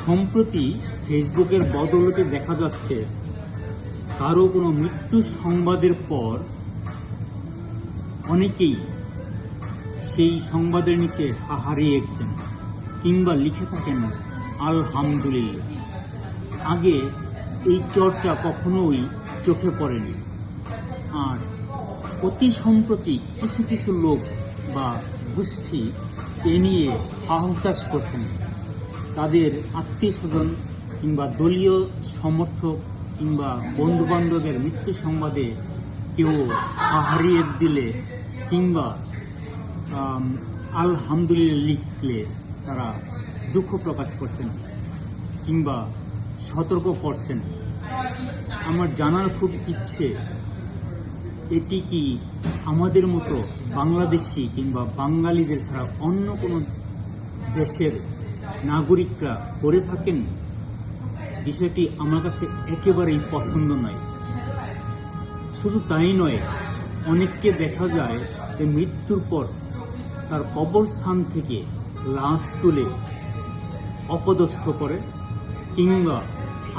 সম্প্রতি ফেসবুকের বদৌলতে দেখা যাচ্ছে কারো কোনো মৃত্যু সংবাদের পর অনেকেই সেই সংবাদের নিচে হাহারিয়ে দেন কিংবা লিখে থাকেন আলহামদুলিল্লাহ। আগে এই চর্চা কখনোই চোখে পড়েনি, আর অতি সম্প্রতি কিছু কিছু লোক বা গোষ্ঠী এ নিয়ে হাহুতাশ করছেন। তাদের আত্মীয় স্বজন কিংবা দলীয় সমর্থক কিংবা বন্ধু বান্ধবের মৃত্যু সংবাদে কেউ হাহারিয়ে দিলে কিংবা আলহামদুলিল্লাহ লিখলে তারা দুঃখ প্রকাশ করছেন কিংবা সতর্ক করছেন। আমার জানার খুব ইচ্ছে, এটি কি আমাদের মতো বাংলাদেশি কিংবা বাঙালিদের ছাড়া অন্য কোনো দেশের নাগরিকরা করে থাকেন? বিষয়টি আমার কাছে একেবারেই পছন্দ নয়। শুধু তাই নয়, অনেককে দেখা যায় যে মৃত্যুর পর তার কবরস্থান থেকে লাশ তুলে অপদস্থ করে কিংবা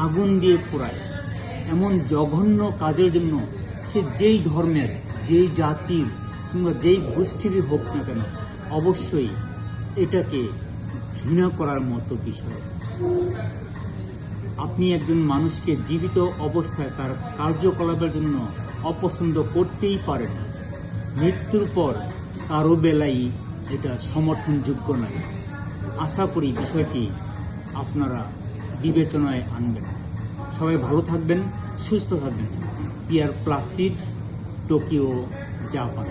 আগুন দিয়ে পোড়ায়। এমন জঘন্য কাজের জন্য সে যেই ধর্মের, যেই জাতির কিংবা যেই গোষ্ঠীরই হোক না কেন, অবশ্যই এটাকে ঘৃণা করার মতো বিষয়। আপনি একজন মানুষকে জীবিত অবস্থায় তার কার্যকলাপের জন্য অপছন্দ করতেই পারেন, মৃত্যুর পর কারো বেলায় এটা সমর্থনযোগ্য নয়। আশা করি বিষয়টি আপনারা বিবেচনায় আনবেন। সবাই ভালো থাকবেন, সুস্থ থাকবেন। Pierre Placide, Tokyo, Japan.